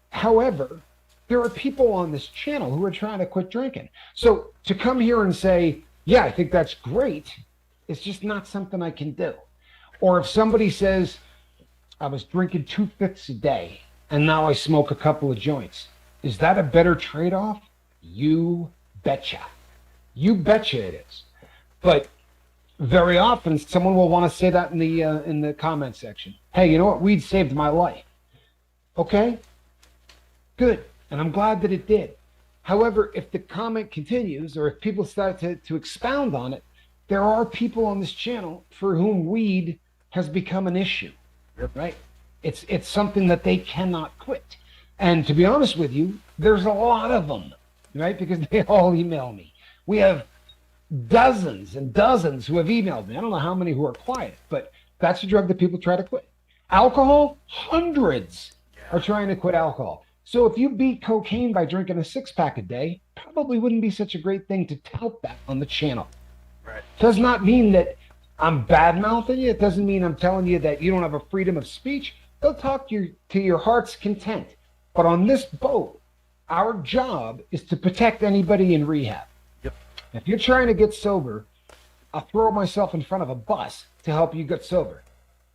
Speaker 2: however, there are people on this channel who are trying to quit drinking. So to come here and say, yeah, I think that's great, it's just not something I can do. Or if somebody says, I was drinking 2 fifths a day and now I smoke a couple of joints, is that a better trade-off? You betcha. You betcha it is. But very often someone will want to say that in the comment section. Hey, you know what? Weed saved my life. Okay, good. And I'm glad that it did. However, if the comment continues or if people start to expound on it, there are people on this channel for whom weed has become an issue, right? It's something that they cannot quit. And to be honest with you, there's a lot of them, right? Because they all email me. We have dozens and dozens who have emailed me. I don't know how many who are quiet, but that's a drug that people try to quit. Alcohol, hundreds are trying to quit alcohol. So if you beat cocaine by drinking a 6-pack a day, probably wouldn't be such a great thing to tout that on the channel.
Speaker 3: Right.
Speaker 2: Does not mean that I'm bad mouthing you. It doesn't mean I'm telling you that you don't have a freedom of speech. They'll talk to your heart's content. But on this boat, our job is to protect anybody in rehab.
Speaker 3: Yep.
Speaker 2: If you're trying to get sober, I'll throw myself in front of a bus to help you get sober.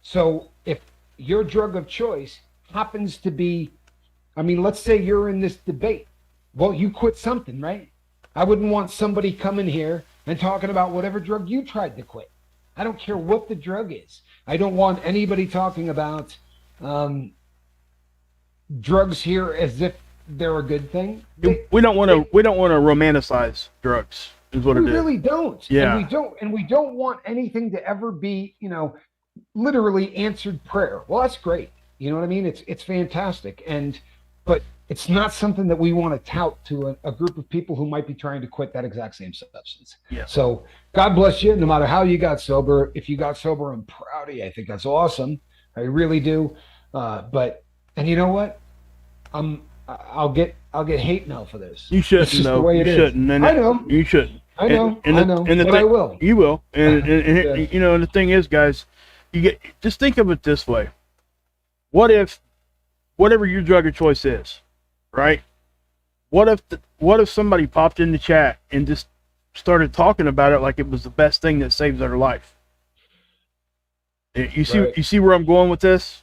Speaker 2: So if your drug of choice happens to be, I mean, let's say you're in this debate. Well, you quit something, right? I wouldn't want somebody coming here and talking about whatever drug you tried to quit. I don't care what the drug is. I don't want anybody talking about drugs here as if they're a good thing.
Speaker 3: We don't want to romanticize drugs. Is what it is.
Speaker 2: We really don't.
Speaker 3: Yeah.
Speaker 2: And we don't want anything to ever be, literally answered prayer. Well, that's great. You know what I mean? It's fantastic. But it's not something that we want to tout to a group of people who might be trying to quit that exact same substance.
Speaker 3: Yeah.
Speaker 2: So God bless you. No matter how you got sober, if you got sober, I'm proud of you. I think that's awesome. I really do. And you know what? I'll get hate mail for this.
Speaker 3: You shouldn't.
Speaker 2: It's just
Speaker 3: No,
Speaker 2: the way
Speaker 3: you
Speaker 2: it is.
Speaker 3: shouldn't. And
Speaker 2: I know.
Speaker 3: You shouldn't.
Speaker 2: I know. But I will.
Speaker 3: You will. And
Speaker 2: Yeah.
Speaker 3: and the thing is, guys, just think of it this way. What if, whatever your drug of choice is, right? What if somebody popped in the chat and just started talking about it like it was the best thing that saves their life? You see,
Speaker 2: Right.
Speaker 3: You see where I'm going with this?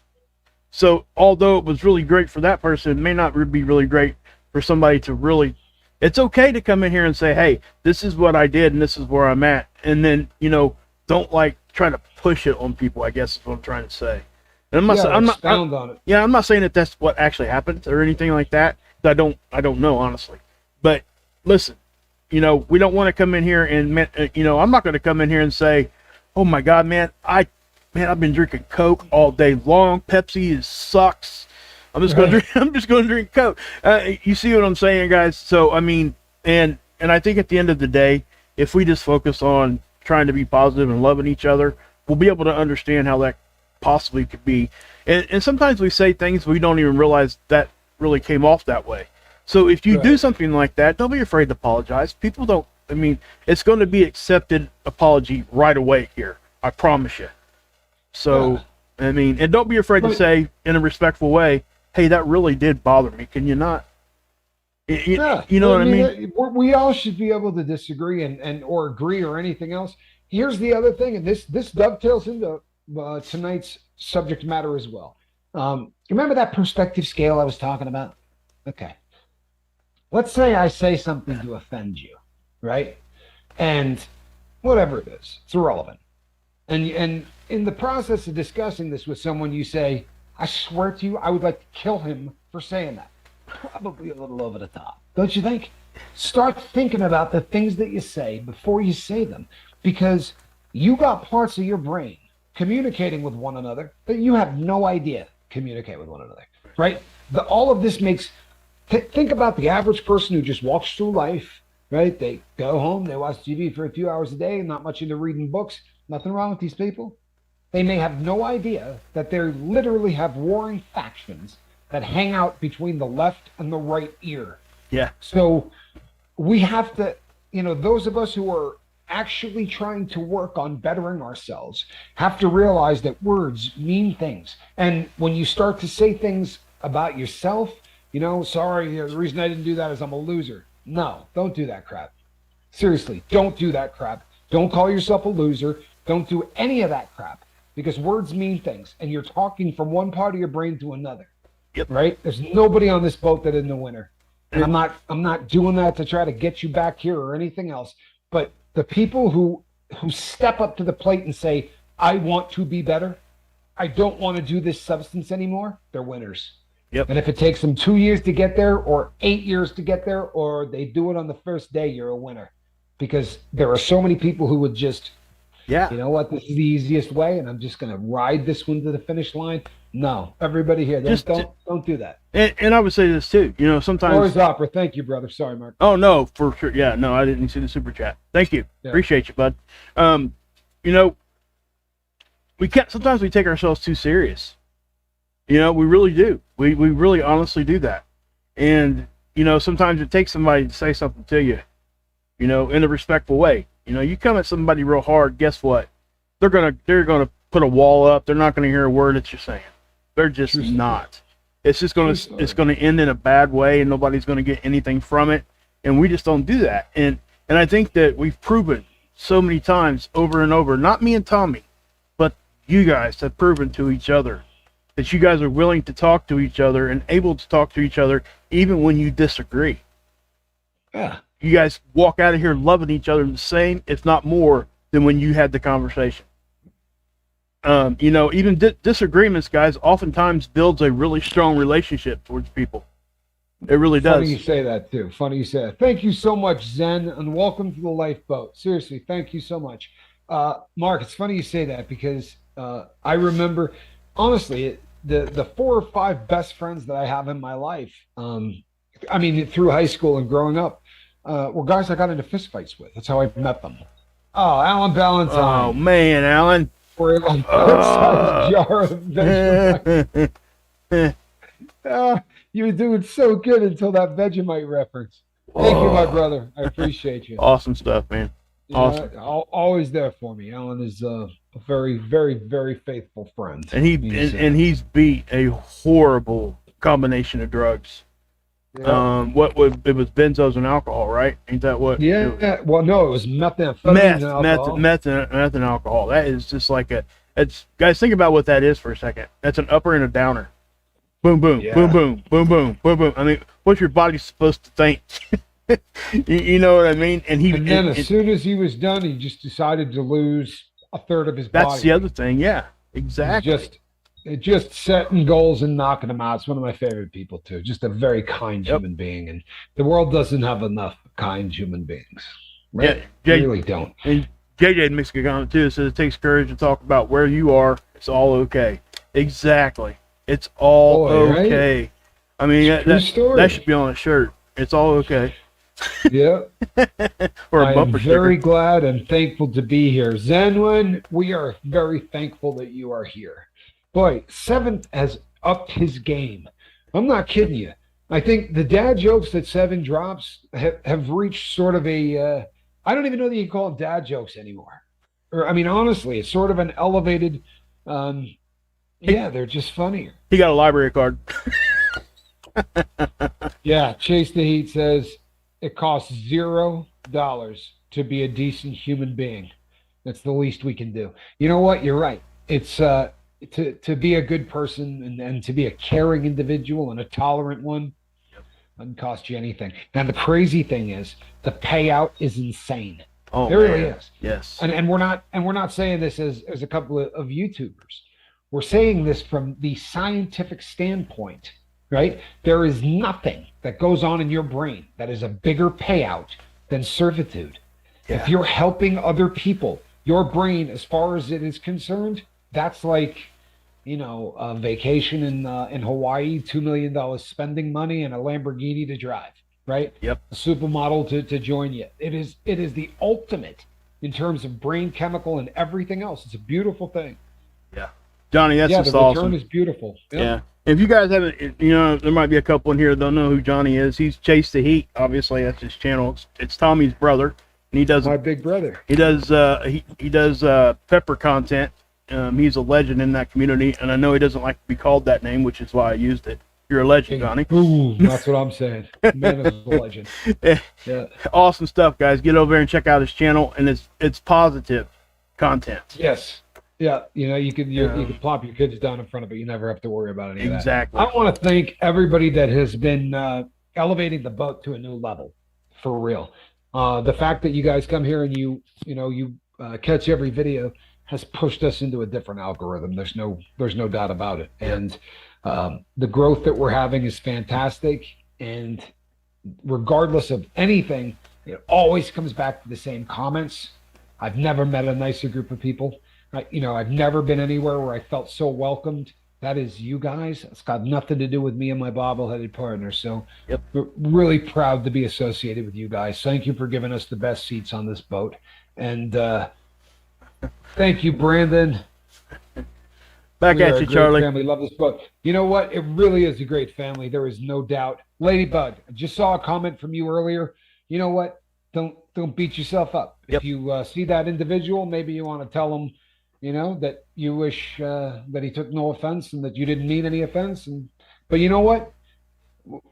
Speaker 3: So although it was really great for that person, it may not be really great for somebody to really. It's okay to come in here and say, "Hey, this is what I did, and this is where I'm at," and then don't try to push it on people. I guess is what I'm trying to say. And I'm not saying that that's what actually happened or anything like that. I don't know, honestly. But listen, we don't want to come in here and I'm not going to come in here and say, "Oh my God, man, I've been drinking Coke all day long. Pepsi sucks. I'm just going to drink Coke." You see what I'm saying, guys? So I mean, and I think at the end of the day, if we just focus on trying to be positive and loving each other, we'll be able to understand how that possibly could be. And sometimes we say things we don't even realize that really came off that way. So if you do something like that, don't be afraid to apologize. People don't. I mean, it's going to be accepted apology right away here. I promise you. So, I mean, and don't be afraid to say in a respectful way, "Hey, that really did bother me. Can you not?" You know what I mean?
Speaker 2: We all should be able to disagree and or agree or anything else. Here's the other thing, and this dovetails into tonight's subject matter as well. Remember that perspective scale I was talking about? Okay. Let's say I say something to offend you, right? And whatever it is, it's irrelevant. And in the process of discussing this with someone, you say, "I swear to you, I would like to kill him for saying that." Probably a little over the top, don't you think? Start thinking about the things that you say before you say them, because you got parts of your brain communicating with one another that you have no idea communicate with one another, right? All of this makes, think about the average person who just walks through life, right? They go home, they watch TV for a few hours a day, not much into reading books. Nothing wrong with these people. They may have no idea that they literally have warring factions that hang out between the left and the right ear.
Speaker 3: Yeah.
Speaker 2: So we have to, those of us who are actually trying to work on bettering ourselves have to realize that words mean things. And when you start to say things about yourself, sorry, the reason I didn't do that is I'm a loser. No, don't do that crap. Seriously, don't do that crap. Don't call yourself a loser. Don't do any of that crap, because words mean things, and you're talking from one part of your brain to another.
Speaker 3: Yep.
Speaker 2: Right? There's nobody on this boat that isn't a winner. And I'm not doing that to try to get you back here or anything else. But the people who step up to the plate and say, "I want to be better. I don't want to do this substance anymore," they're winners.
Speaker 3: Yep.
Speaker 2: And if it takes them 2 years to get there, or 8 years to get there, or they do it on the first day, you're a winner. Because there are so many people who would just,
Speaker 3: Yeah.
Speaker 2: you know what, this is the easiest way, and I'm just going to ride this one to the finish line. No, everybody here, don't do that.
Speaker 3: And I would say this too. You know, sometimes.
Speaker 2: Always opera. Thank you, brother. Sorry, Mark.
Speaker 3: Oh no, for sure. Yeah, no, I didn't see the super chat. Thank you.
Speaker 2: Yeah.
Speaker 3: Appreciate you, bud. You know, we can't. Sometimes we take ourselves too serious. You know, we really do. We really honestly do that. And you know, sometimes it takes somebody to say something to you. You know, in a respectful way. You know, you come at somebody real hard. Guess what? They're gonna put a wall up. They're not gonna hear a word that you're saying. They're just not. It's just gonna end in a bad way, and nobody's gonna get anything from it. And we just don't do that. And I think that we've proven so many times over and over. Not me and Tommy, but you guys have proven to each other that you guys are willing to talk to each other and able to talk to each other even when you disagree.
Speaker 2: Yeah.
Speaker 3: You guys walk out of here loving each other the same, if not more, than when you had the conversation. You know, even disagreements, guys, oftentimes builds a really strong relationship towards people. It really does.
Speaker 2: Funny you say that, too. Funny you say that. Thank you so much, Zen, and welcome to the lifeboat. Seriously, thank you so much. Mark, it's funny you say that because I remember, honestly, the 4 or 5 best friends that I have in my life, I mean, through high school and growing up, were guys I got into fistfights with. That's how I met them. Oh, Alan Ballantyne.
Speaker 3: Oh, man, Alan.
Speaker 2: For a jar of Vegemite. You were doing so good until that Vegemite reference. Thank you, my brother. I appreciate you.
Speaker 3: Awesome stuff, man. Awesome.
Speaker 2: Always there for me. Alan is a very, very, very faithful friend.
Speaker 3: And he's beat a horrible combination of drugs. Yeah. It was benzos and alcohol, right? Ain't that what?
Speaker 2: Yeah. Well, no, it was methamphetamine.
Speaker 3: Meth and alcohol. That is just like guys, think about what that is for a second. That's an upper and a downer. Boom, boom, boom, boom, boom, boom, boom, boom. I mean, what's your body supposed to think? you know what I mean? And then
Speaker 2: as soon as he was done, he just decided to lose a third of his body.
Speaker 3: That's the other thing. Yeah, exactly.
Speaker 2: Just setting goals and knocking them out. It's one of my favorite people too. Just a very kind human being, and the world doesn't have enough kind human beings. Right? Yeah, they really don't.
Speaker 3: And JJ makes a comment too. It says it takes courage to talk about where you are. It's all okay. Exactly. It's all okay. Right? I mean, that should be on a shirt. It's all okay.
Speaker 2: Yeah.
Speaker 3: Or a bumper sticker.
Speaker 2: I'm very glad and thankful to be here. Zenwin, we are very thankful that you are here. Boy, 7th has upped his game. I'm not kidding you. I think the dad jokes that 7 drops have reached sort of a, I don't even know that you can call them dad jokes anymore. Or, I mean, honestly, it's sort of an elevated, they're just funnier.
Speaker 3: He got a library card.
Speaker 2: Yeah, Chase the Heat says it costs $0 to be a decent human being. That's the least we can do. You know what? You're right. It's, to be a good person and to be a caring individual and a tolerant one doesn't cost you anything. Now the crazy thing is the payout is insane.
Speaker 3: Oh,
Speaker 2: it really is.
Speaker 3: Yes.
Speaker 2: And we're not saying this as a couple of YouTubers. We're saying this from the scientific standpoint, right? There is nothing that goes on in your brain that is a bigger payout than servitude. Yeah. If you're helping other people, your brain, as far as it is concerned, that's like, a vacation in Hawaii, $2 million spending money and a Lamborghini to drive, right?
Speaker 3: Yep.
Speaker 2: A supermodel to join you. It is the ultimate in terms of brain chemical and everything else. It's a beautiful thing.
Speaker 3: Yeah. Johnny, that's just
Speaker 2: the
Speaker 3: awesome.
Speaker 2: return is beautiful. Yep. Yeah.
Speaker 3: If you guys haven't, there might be a couple in here that don't know who Johnny is. He's Chase the Heat. Obviously, that's his channel. It's Tommy's brother. And he does
Speaker 2: my big brother.
Speaker 3: He does he does pepper content. He's a legend in that community, and I know he doesn't like to be called that name, which is why I used it. You're a legend, Johnny.
Speaker 2: Ooh, that's what I'm saying. Man is a legend.
Speaker 3: Yeah. Awesome stuff, guys. Get over there and check out his channel, and it's positive content.
Speaker 2: Yes. Yeah. You can plop your kids down in front of it. You never have to worry about any of that.
Speaker 3: Exactly.
Speaker 2: I want to thank everybody that has been elevating the boat to a new level, for real. The fact that you guys come here and you catch every video has pushed us into a different algorithm. There's no doubt about it. And The growth that we're having is fantastic, and regardless of anything, it always comes back to the same comments. I've never met a nicer group of people. I've never been anywhere where I felt so welcomed. That is you guys. It's got nothing to do with me and my bobbleheaded partner. So
Speaker 3: Yep.
Speaker 2: we're really proud to be associated with you guys. Thank you for giving us the best seats on this boat. And thank you, Brandon.
Speaker 3: Back
Speaker 2: We are
Speaker 3: at
Speaker 2: a
Speaker 3: you,
Speaker 2: great
Speaker 3: Charlie.
Speaker 2: family. Love this boat. You know what? It really is a great family. There is no doubt. Ladybug, I just saw a comment from you earlier. You know what? Don't beat yourself up.
Speaker 3: Yep.
Speaker 2: If you see that individual, maybe you want to tell him, that you wish that he took no offense and that you didn't mean any offense. But you know what?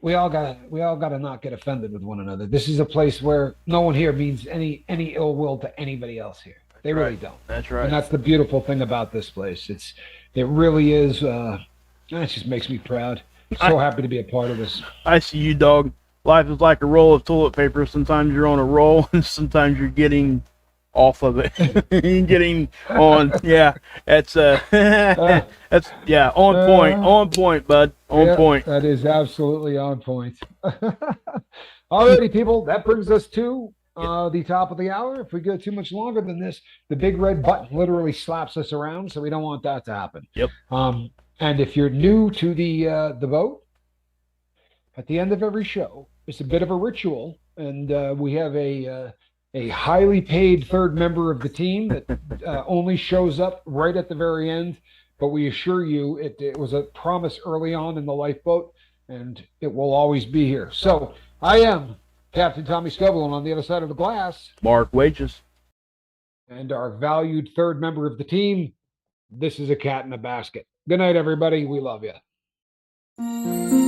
Speaker 2: We all gotta not get offended with one another. This is a place where no one here means any ill will to anybody else here. They really
Speaker 3: Right.
Speaker 2: don't.
Speaker 3: That's right.
Speaker 2: And that's the beautiful thing about this place. It really is. It just makes me proud. So happy to be a part of this.
Speaker 3: I see you, dog. Life is like a roll of toilet paper. Sometimes you're on a roll, and sometimes you're getting off of it. You're getting on. Yeah, that's that's on point, bud. On point.
Speaker 2: That is absolutely on point. Alrighty, people. That brings us to the top of the hour. If we go too much longer than this, the big red button literally slaps us around, so we don't want that to happen.
Speaker 3: Yep.
Speaker 2: And if you're new to the boat, at the end of every show, it's a bit of a ritual, and we have a highly paid third member of the team that only shows up right at the very end. But we assure you, it was a promise early on in the lifeboat, and it will always be here. So I am Captain Tommy Scoville, and on the other side of the glass,
Speaker 3: Mark Wages.
Speaker 2: and our valued third member of the team. This is a cat in a basket. Good night, everybody. We love you.